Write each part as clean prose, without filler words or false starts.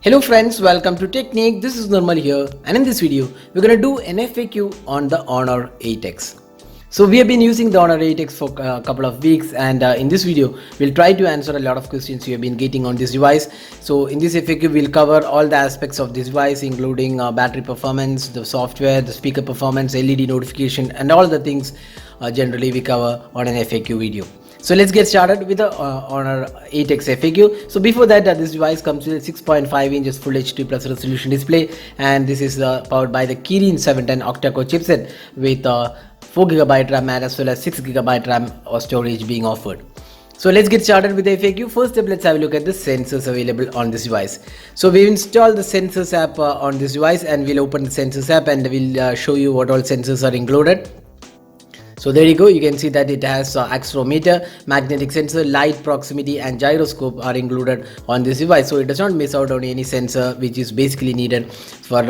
Hello friends, welcome to Technique. This is Normal here, and in this video we're going to do an FAQ on the Honor 8X. So we have been using the Honor 8X for a couple of weeks, and in this video we'll try to answer a lot of questions you have been getting on this device. So in this FAQ we'll cover all the aspects of this device, including battery performance, the software, the speaker performance, LED notification, and all the things generally we cover on an FAQ video. So let's get started with the Honor 8X FAQ. So before that, this device comes with a 6.5 inches Full HD Plus resolution display, and this is powered by the Kirin 710 octa-core chipset with 4GB RAM as well as 6GB RAM storage being offered. So let's get started with the FAQ. First up, let's have a look at the sensors available on this device. So we've installed the sensors app on this device, and we'll open the sensors app and we'll show you what all sensors are included. So there you go, you can see that it has accelerometer, magnetic sensor, light proximity and gyroscope are included on this device. So it does not miss out on any sensor, which is basically needed for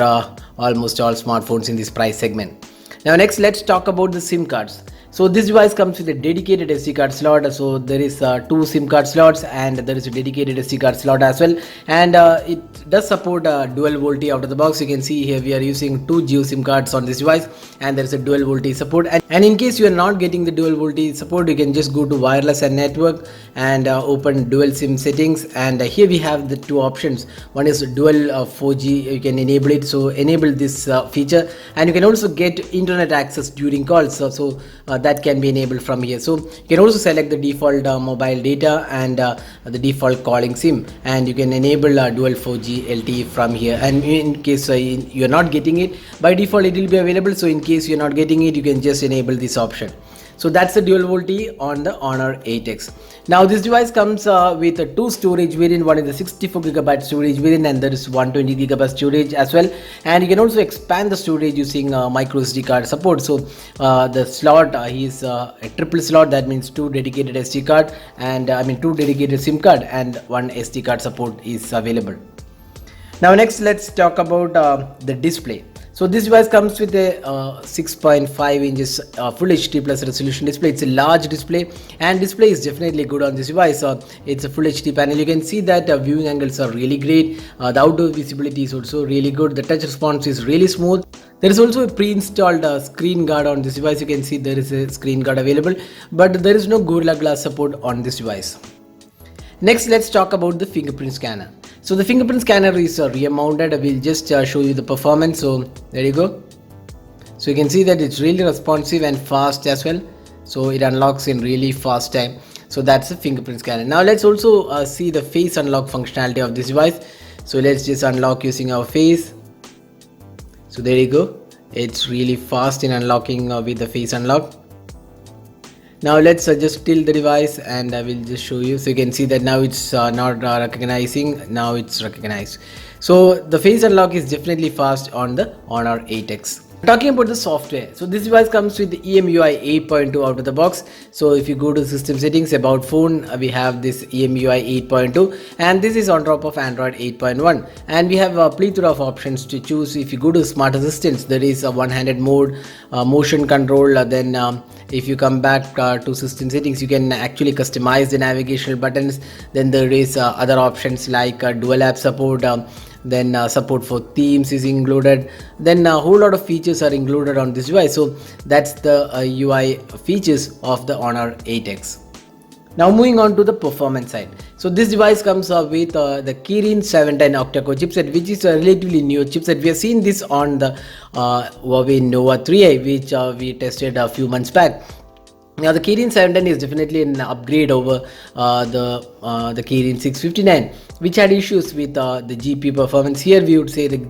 almost all smartphones in this price segment. Now next, let's talk about the SIM cards. So this device comes with a dedicated SD card slot. So there is two SIM card slots, and there is a dedicated SD card slot as well, and it does support dual VoLTE out of the box. You can see here we are using two Geo SIM cards on this device, and there is a dual VoLTE support. And in case you are not getting the dual VoLTE support, you can just go to wireless and network and open dual SIM settings, and here we have the two options. One is dual 4G, you can enable it, so enable this feature, and you can also get internet access during calls, so that can be enabled from here. So you can also select the default mobile data and the default calling SIM, and you can enable dual 4G LTE from here. And in case you're not getting it, by default it will be available, so in case you're not getting it, you can just enable this option. So that's the dual VoLTE on the Honor 8X. Now this device comes with a two storage variant. One is the 64GB storage variant, and there is 120GB storage as well. And you can also expand the storage using micro SD card support. So the slot is a triple slot, that means two dedicated SD card and two dedicated SIM card, and one SD card support is available. Now next, let's talk about the display. So this device comes with a 6.5 inches Full HD Plus resolution display. It's a large display, and display is definitely good on this device. It's a Full HD panel. You can see that viewing angles are really great. The outdoor visibility is also really good. The touch response is really smooth. There is also a pre-installed screen guard on this device. You can see there is a screen guard available, but there is no Gorilla Glass support on this device. Next, let's talk about the fingerprint scanner. So the fingerprint scanner is rear mounted. I will just show you the performance. So there you go. So you can see that it's really responsive and fast as well. So it unlocks in really fast time. So that's the fingerprint scanner. Now let's also see the face unlock functionality of this device. So let's just unlock using our face. So there you go. It's really fast in unlocking with the face unlock. Now let's just tilt the device, and I will just show you. So you can see that now it's not recognizing. Now it's recognized. So the face unlock is definitely fast on the Honor 8X. Talking about the software, so this device comes with the EMUI 8.2 out of the box. So if you go to system settings, about phone, we have this EMUI 8.2, and this is on top of Android 8.1, and we have a plethora of options to choose. If you go to smart assistants, there is a one-handed mode, motion control. Then if you come back to system settings, you can actually customize the navigational buttons. Then there is other options like dual app support. Then support for themes is included. Then a whole lot of features are included on this device. So that's the UI features of the Honor 8X. Now moving on to the performance side. So this device comes with the Kirin 710 octa-core chipset, which is a relatively new chipset. We have seen this on the Huawei Nova 3i, which we tested a few months back. Now the Kirin 710 is definitely an upgrade over the Kirin 659, which had issues with the GPU performance. Here we would say with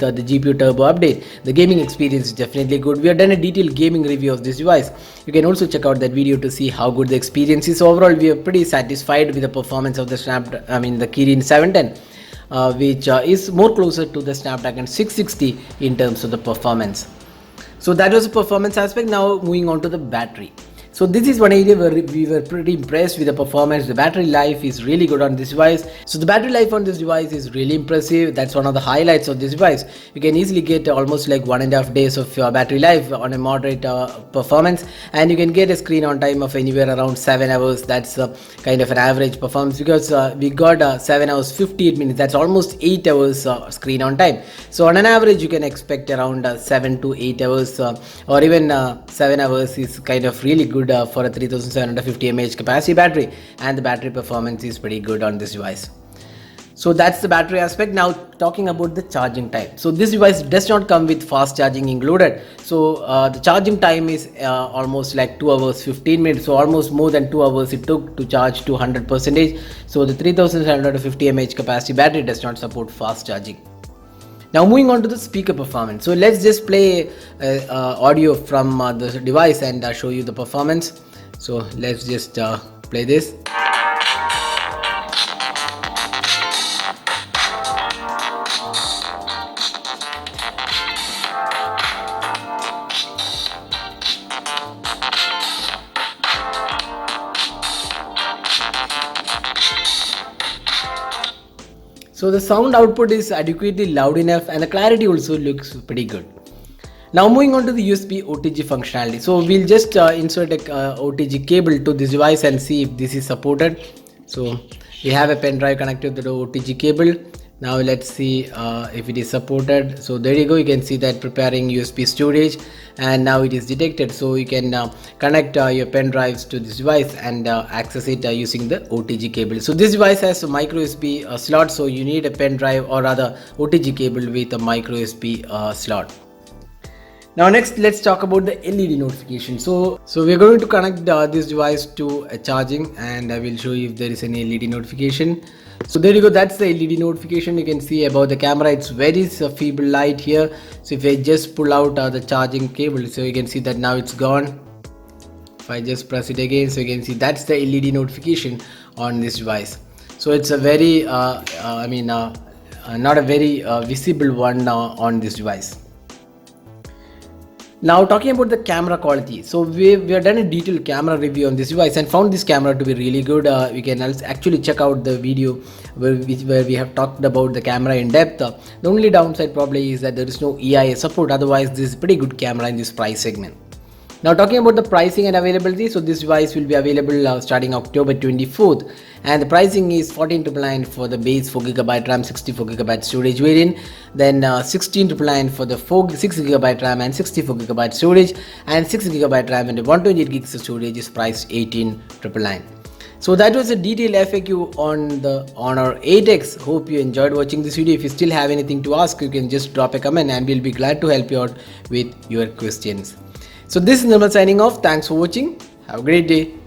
the GPU turbo update, the gaming experience is definitely good. We have done a detailed gaming review of this device. You can also check out that video to see how good the experience is. So overall, we are pretty satisfied with the performance of the the Kirin 710, which is more closer to the Snapdragon 660 in terms of the performance. So that was the performance aspect. Now moving on to the battery. So this is one area where we were pretty impressed with the performance. The battery life is really good on this device. So the battery life on this device is really impressive. That's one of the highlights of this device. You can easily get almost like 1.5 days of battery life on a moderate performance, and you can get a screen on time of anywhere around 7 hours. That's kind of an average performance, because we got 7 hours 58 minutes. That's almost 8 hours screen on time. So on an average you can expect around 7 to 8 hours or even 7 hours is kind of really good for a 3750 mAh capacity battery, and the battery performance is pretty good on this device. So that's the battery aspect. Now talking about the charging time. So this device does not come with fast charging included. So the charging time is almost like 2 hours 15 minutes. So almost more than 2 hours it took to charge to 100%. So the 3750 mAh capacity battery does not support fast charging. Now moving on to the speaker performance. So let's just play audio from the device and show you the performance. So let's just play this. So the sound output is adequately loud enough, and the clarity also looks pretty good. Now moving on to the USB OTG functionality. So we'll just insert a OTG cable to this device and see if this is supported. So we have a pen drive connected to the OTG cable. Now let's see if it is supported. So there you go, you can see that preparing USB storage, and now it is detected. So you can connect your pen drives to this device and access it using the OTG cable. So this device has a micro USB slot, so you need a pen drive or rather OTG cable with a micro USB slot. Now next let's talk about the LED notification. So we're going to connect this device to a charging, and I will show you if there is any LED notification. So there you go, that's the LED notification. You can see about the camera, it's very feeble light here. So if I just pull out the charging cable, so you can see that now it's gone. If I just press it again, so you can see that's the LED notification on this device. So it's a very not a very visible one on this device. Now talking about the camera quality. So we have done a detailed camera review on this device and found this camera to be really good. We can actually check out the video where we have talked about the camera in depth. The only downside probably is that there is no EIA support. Otherwise this is pretty good camera in this price segment. Now talking about the pricing and availability, so this device will be available starting October 24th, and the pricing is 14,999 for the base 4GB RAM 64GB storage variant, then 16,999 for the 6GB RAM and 64GB storage, and 6GB RAM and 128GB storage is priced 18,999. So that was a detailed FAQ on the Honor 8X. Hope you enjoyed watching this video. If you still have anything to ask, you can just drop a comment and we'll be glad to help you out with your questions. So this is Nirmal signing off. Thanks for watching. Have a great day.